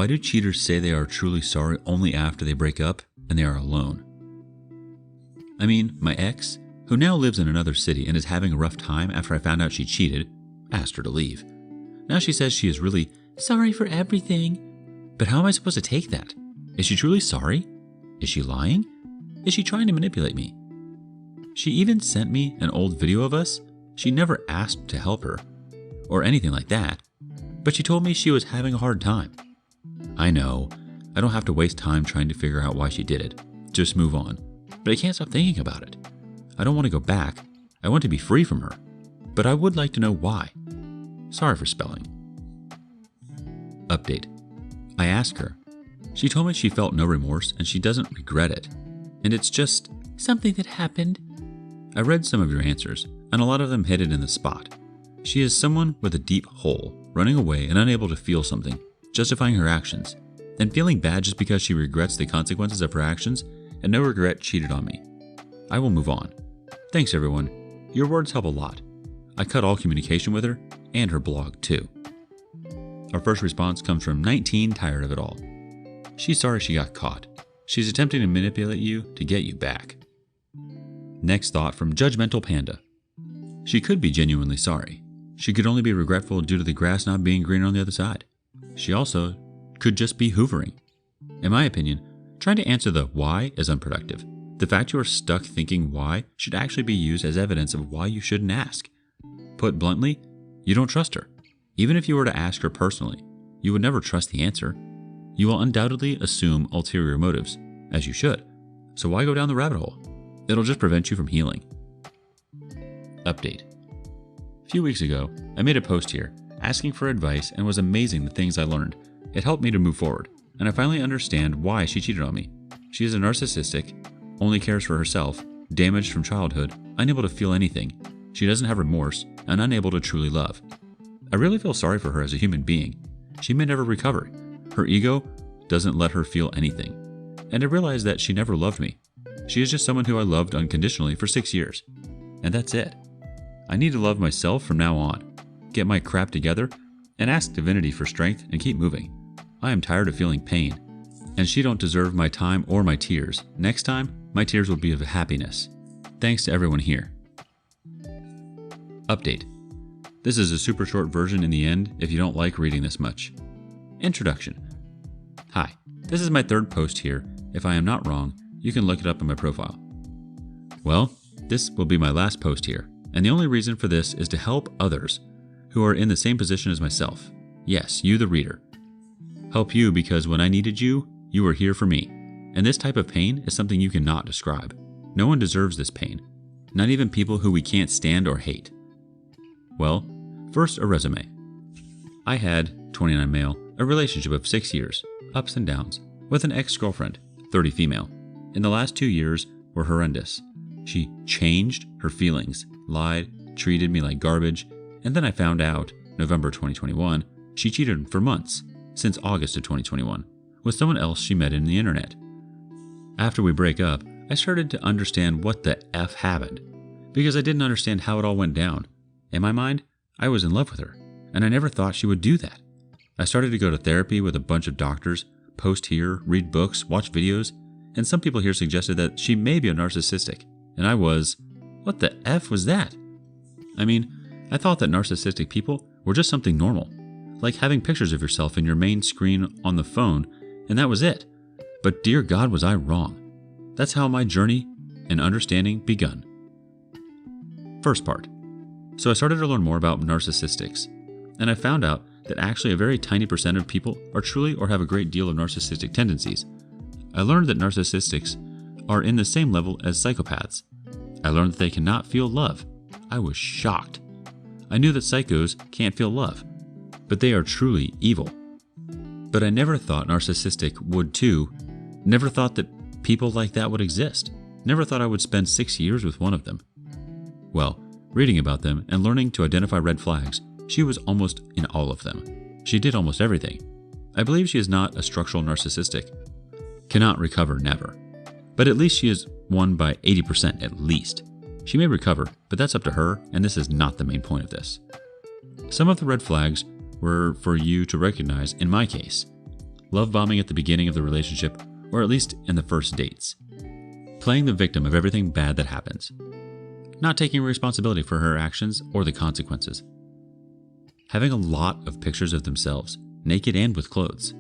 Why do cheaters say they are truly sorry only after they break up and they are alone? I mean, my ex, who now lives in another city and is having a rough time after I found out she cheated, asked her to leave. Now she says she is really sorry for everything. But how am I supposed to take that? Is she truly sorry? Is she lying? Is she trying to manipulate me? She even sent me an old video of us. She never asked to help her or anything like that, but she told me she was having a hard time. I know, I don't have to waste time trying to figure out why she did it. Just move on. But I can't stop thinking about it. I don't want to go back. I want to be free from her. But I would like to know why. Sorry for spelling. Update. I asked her. She told me she felt no remorse and she doesn't regret it. And it's just something that happened. I read some of your answers, and a lot of them hit it in the spot. She is someone with a deep hole, running away and unable to feel something, justifying her actions, and feeling bad just because she regrets the consequences of her actions, and no regret cheated on me. I will move on. Thanks everyone. Your words help a lot. I cut all communication with her, and her blog too. Our first response comes from 19 Tired of It All. She's sorry she got caught. She's attempting to manipulate you to get you back. Next thought from Judgmental Panda. She could be genuinely sorry. She could only be regretful due to the grass not being greener on the other side. She also could just be hoovering. In my opinion, trying to answer the why is unproductive. The fact you are stuck thinking why should actually be used as evidence of why you shouldn't ask. Put bluntly, you don't trust her. Even if you were to ask her personally, you would never trust the answer. You will undoubtedly assume ulterior motives, as you should. So why go down the rabbit hole? It'll just prevent you from healing. Update. A few weeks ago, I made a post here asking for advice and was amazing the things I learned. It helped me to move forward, and I finally understand why she cheated on me. She is a narcissistic, only cares for herself, damaged from childhood, unable to feel anything. She doesn't have remorse, and unable to truly love. I really feel sorry for her as a human being. She may never recover. Her ego doesn't let her feel anything. And I realize that she never loved me. She is just someone who I loved unconditionally for 6 years. And that's it. I need to love myself from now on, get my crap together, and ask divinity for strength and keep moving. I am tired of feeling pain, and she don't deserve my time or my tears. Next time, my tears will be of happiness. Thanks to everyone here. Update. This is a super short version in the end if you don't like reading this much. Introduction. Hi, this is my third post here. If I am not wrong, you can look it up in my profile. Well, this will be my last post here, and the only reason for this is to help others who are in the same position as myself. Yes, you the reader. Help you because when I needed you, you were here for me. And this type of pain is something you cannot describe. No one deserves this pain, not even people who we can't stand or hate. Well, first a resume. I had, 29 male, a relationship of 6 years, ups and downs, with an ex-girlfriend, 30 female. In the last 2 years were horrendous. She changed her feelings, lied, treated me like garbage, and then I found out, November 2021, she cheated for months, since August of 2021, with someone else she met in the internet. After we break up, I started to understand what the F happened, because I didn't understand how it all went down. In my mind, I was in love with her, and I never thought she would do that. I started to go to therapy with a bunch of doctors, post here, read books, watch videos, and some people here suggested that she may be a narcissistic, and I was, what the F was that? I mean, I thought that narcissistic people were just something normal, like having pictures of yourself in your main screen on the phone, and that was it. But dear God, was I wrong. That's how my journey and understanding begun. First part. So I started to learn more about narcissistics, and I found out that actually a very tiny percent of people are truly or have a great deal of narcissistic tendencies. I learned that narcissistics are in the same level as psychopaths. I learned that they cannot feel love. I was shocked. I knew that psychos can't feel love, but they are truly evil. But I never thought narcissistic would too. Never thought that people like that would exist. Never thought I would spend 6 years with one of them. Well, reading about them and learning to identify red flags, she was almost in all of them. She did almost everything. I believe she is not a structural narcissistic. Cannot recover, never. But at least she is one by 80% at least. She may recover, but that's up to her, and this is not the main point of this. Some of the red flags were for you to recognize in my case. love bombing at the beginning of the relationship, or at least in the first dates. Playing the victim of everything bad that happens. Not taking responsibility for her actions or the consequences. Having a lot of pictures of themselves, naked and with clothes.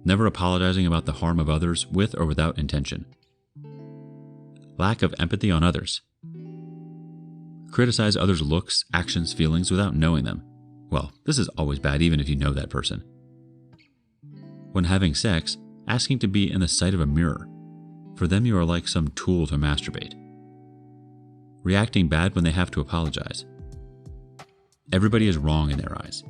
Never apologizing about the harm of others with or without intention. Lack of empathy on others. Criticize others' looks, actions, feelings without knowing them. Well, this is always bad even if you know that person. When having sex, asking to be in the sight of a mirror. For them you are like some tool to masturbate. Reacting bad when they have to apologize. Everybody is wrong in their eyes.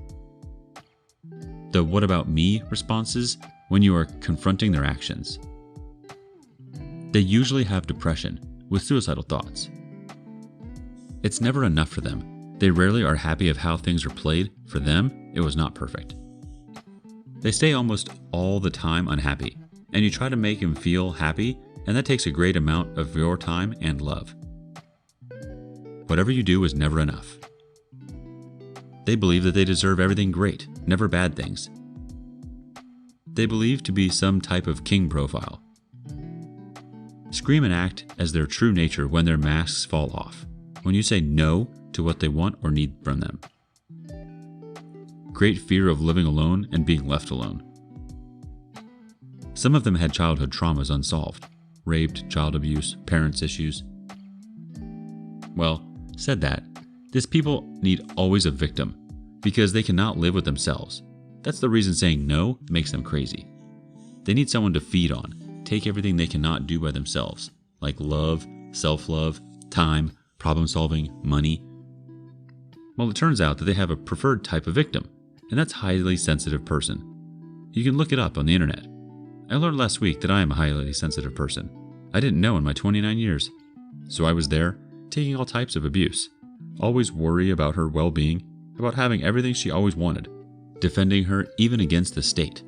The "what about me" responses when you are confronting their actions. They usually have depression with suicidal thoughts. It's never enough for them. They rarely are happy of how things are played. For them, it was not perfect. They stay almost all the time unhappy, and you try to make them feel happy, and that takes a great amount of your time and love. Whatever you do is never enough. They believe that they deserve everything great, never bad things. They believe to be some type of king profile. Scream and act as their true nature when their masks fall off, when you say no to what they want or need from them. Great fear of living alone and being left alone. Some of them had childhood traumas unsolved, raped, child abuse, parents' issues. Well, said that, these people need always a victim because they cannot live with themselves. That's the reason saying no makes them crazy. They need someone to feed on, take everything they cannot do by themselves, like love, self-love, time, problem-solving, money. Well, it turns out that they have a preferred type of victim, and that's highly sensitive person. You can look it up on the internet. I learned last week that I am a highly sensitive person. I didn't know in my 29 years. So I was there, taking all types of abuse. Always worry about her well-being, about having everything she always wanted. Defending her even against the state.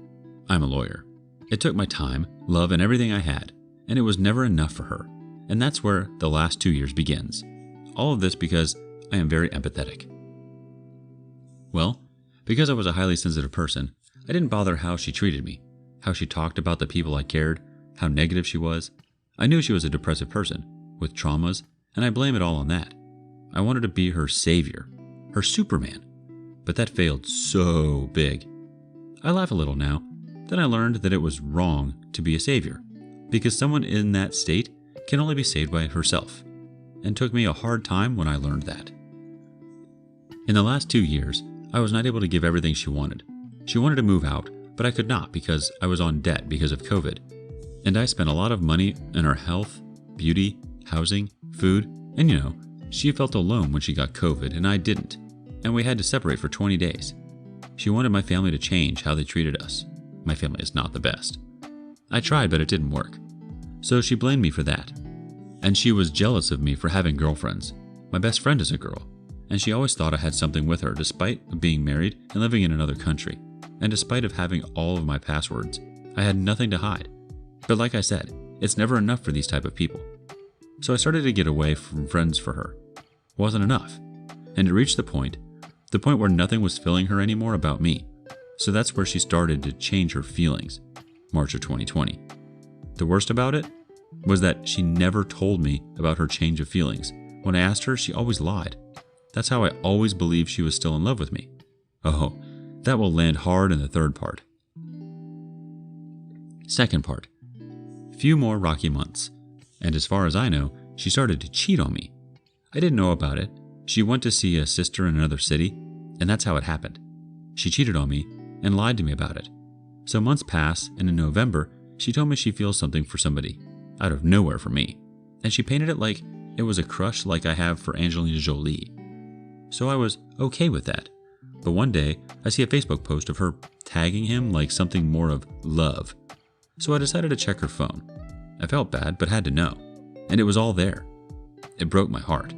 I'm a lawyer. It took my time, love, and everything I had, and it was never enough for her. And that's where the last 2 years begins. All of this because I am very empathetic. Well, because I was a highly sensitive person, I didn't bother how she treated me, how she talked about the people I cared, how negative she was. I knew she was a depressive person, with traumas, and I blame it all on that. I wanted to be her savior, her Superman, but that failed so big. I laugh a little now. Then I learned that it was wrong to be a savior, because someone in that state can only be saved by herself, and took me a hard time when I learned that. In the last 2 years, I was not able to give everything she wanted. She wanted to move out, but I could not because I was on debt because of COVID. And I spent a lot of money on her health, beauty, housing, food, and she felt alone when she got COVID and I didn't. And we had to separate for 20 days. She wanted my family to change how they treated us. My family is not the best. I tried, but it didn't work. So she blamed me for that. And she was jealous of me for having girlfriends. My best friend is a girl. And she always thought I had something with her despite being married and living in another country. And despite of having all of my passwords, I had nothing to hide. But like I said, it's never enough for these type of people. So I started to get away from friends for her. Wasn't enough. And it reached the point where nothing was filling her anymore about me. So that's where she started to change her feelings. March of 2020. The worst about it was that she never told me about her change of feelings. When I asked her, she always lied. That's how I always believed she was still in love with me. Oh, that will land hard in the third part. Second part. Few more rocky months. And as far as I know, she started to cheat on me. I didn't know about it. She went to see a sister in another city, and that's how it happened. She cheated on me and lied to me about it. So months pass, and in November, she told me she feels something for somebody, out of nowhere for me. And she painted it like it was a crush like I have for Angelina Jolie. So I was okay with that. But one day, I see a Facebook post of her tagging him like something more of love. So I decided to check her phone. I felt bad, but had to know. And it was all there. It broke my heart.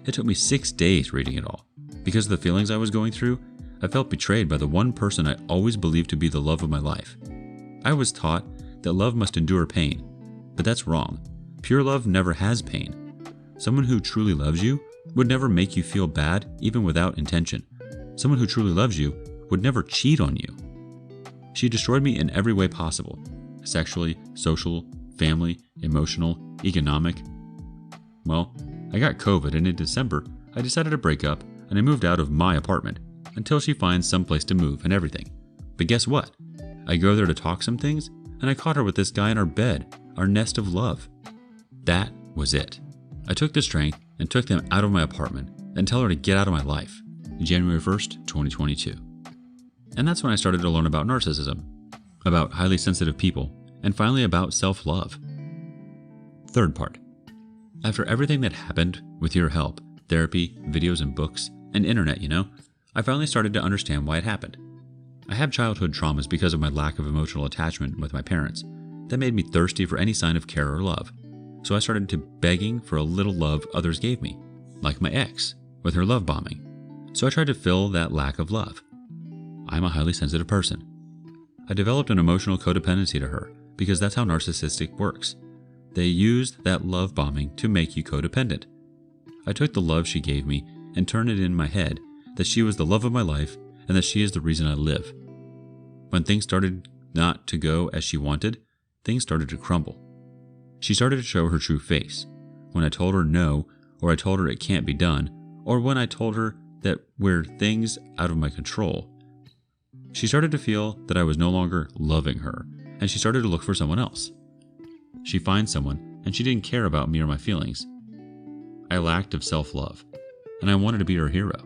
It took me 6 days reading it all. Because of the feelings I was going through, I felt betrayed by the one person I always believed to be the love of my life. I was taught that love must endure pain. But that's wrong. Pure love never has pain. Someone who truly loves you would never make you feel bad even without intention. Someone who truly loves you would never cheat on you. She destroyed me in every way possible. Sexually, social, family, emotional, economic. Well, I got COVID, and in December, I decided to break up and I moved out of my apartment until she finds some place to move and everything. But guess what? I go there to talk some things, and I caught her with this guy in our bed, our nest of love. That was it. I took the strength and took them out of my apartment and tell her to get out of my life. January 1st, 2022. And that's when I started to learn about narcissism, about highly sensitive people, and finally about self-love. Third part. After everything that happened with your help, therapy, videos and books, and internet, I finally started to understand why it happened. I have childhood traumas because of my lack of emotional attachment with my parents that made me thirsty for any sign of care or love. So I started to begging for a little love others gave me, like my ex, with her love bombing. So I tried to fill that lack of love. I'm a highly sensitive person. I developed an emotional codependency to her because that's how narcissistic works. They used that love bombing to make you codependent. I took the love she gave me and turned it in my head that she was the love of my life and that she is the reason I live. When things started not to go as she wanted, things started to crumble. She started to show her true face. When I told her no, or I told her it can't be done, or when I told her that we're things out of my control, she started to feel that I was no longer loving her, and she started to look for someone else. She finds someone, and she didn't care about me or my feelings. I lacked of self-love, and I wanted to be her hero.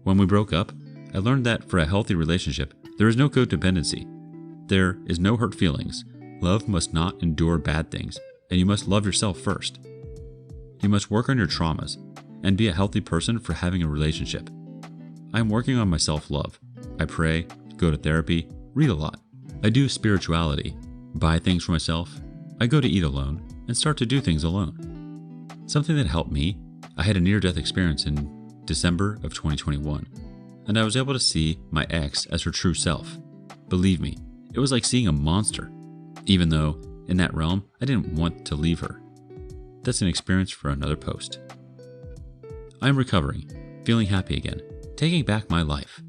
When we broke up, I learned that for a healthy relationship, there is no codependency. There is no hurt feelings. Love must not endure bad things, and you must love yourself first. You must work on your traumas and be a healthy person for having a relationship. I am working on my self-love. I pray, go to therapy, read a lot. I do spirituality, buy things for myself. I go to eat alone and start to do things alone. Something that helped me, I had a near-death experience in December of 2021, and I was able to see my ex as her true self. Believe me, it was like seeing a monster, even though in that realm, I didn't want to leave her. That's an experience for another post. I am recovering, feeling happy again, taking back my life.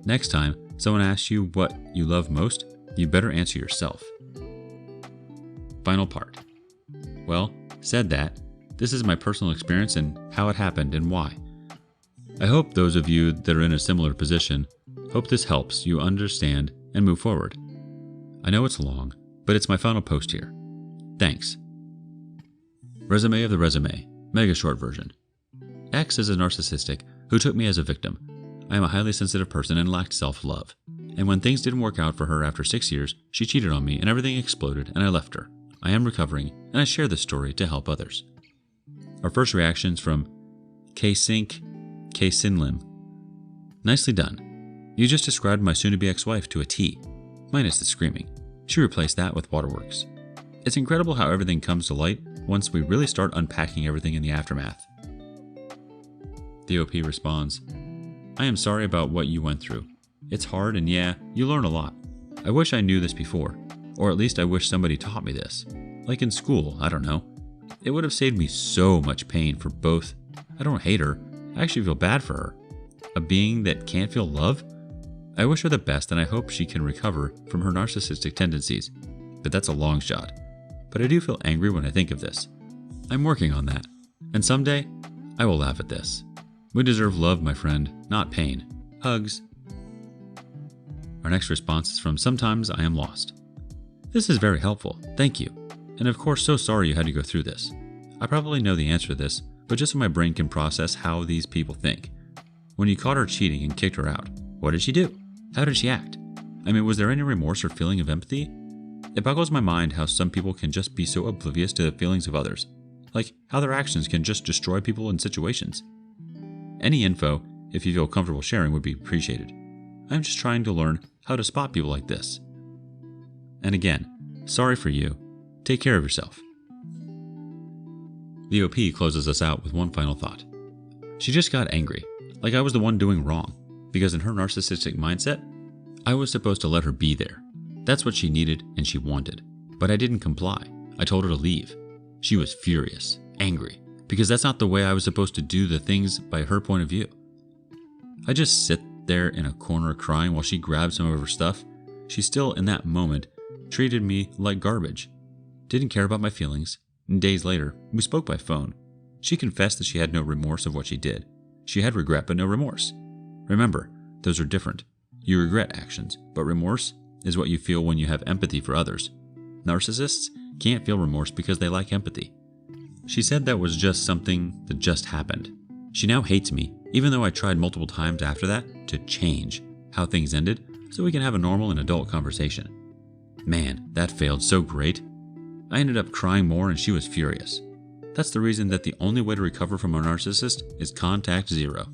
Next time someone asks you what you love most, you better answer yourself. Final part. Well, said that, this is my personal experience and how it happened and why. I hope those of you that are in a similar position, hope this helps you understand and move forward. I know it's long, but it's my final post here. Thanks. Resume of the resume, mega short version. X is a narcissistic who took me as a victim. I am a highly sensitive person and lacked self-love. And when things didn't work out for her after 6 years, she cheated on me and everything exploded and I left her. I am recovering and I share this story to help others. Our first reactions from K-Sinlim. Nicely done. You just described my soon-to-be ex-wife to a T, minus the screaming. She replaced that with waterworks. It's incredible how everything comes to light once we really start unpacking everything in the aftermath. The OP responds, I am sorry about what you went through. It's hard and yeah, you learn a lot. I wish I knew this before, or at least I wish somebody taught me this. Like in school, I don't know. It would have saved me so much pain for both. I don't hate her, I actually feel bad for her. A being that can't feel love? I wish her the best and I hope she can recover from her narcissistic tendencies, but that's a long shot. But I do feel angry when I think of this. I'm working on that, and someday I will laugh at this. We deserve love, my friend, not pain. Hugs. Our next response is from Sometimes I Am Lost. This is very helpful, thank you. And of course, so sorry you had to go through this. I probably know the answer to this, but just so my brain can process how these people think. When you caught her cheating and kicked her out, what did she do? How did she act? I mean, was there any remorse or feeling of empathy? It boggles my mind how some people can just be so oblivious to the feelings of others. Like how their actions can just destroy people in situations. Any info, if you feel comfortable sharing, would be appreciated. I'm just trying to learn how to spot people like this. And again, sorry for you. Take care of yourself. The OP closes us out with one final thought. She just got angry, like I was the one doing wrong, because in her narcissistic mindset, I was supposed to let her be there. That's what she needed and she wanted. But I didn't comply. I told her to leave. She was furious, angry, because that's not the way I was supposed to do the things by her point of view. I just sit there in a corner crying while she grabbed some of her stuff, she still, in that moment, treated me like garbage. Didn't care about my feelings. And days later, we spoke by phone. She confessed that she had no remorse of what she did. She had regret but no remorse. Remember, those are different. You regret actions, but remorse is what you feel when you have empathy for others. Narcissists can't feel remorse because they lack empathy. She said that was just something that just happened. She now hates me, even though I tried multiple times after that to change how things ended so we can have a normal and adult conversation. Man, that failed so great. I ended up crying more and she was furious. That's the reason that the only way to recover from a narcissist is contact zero.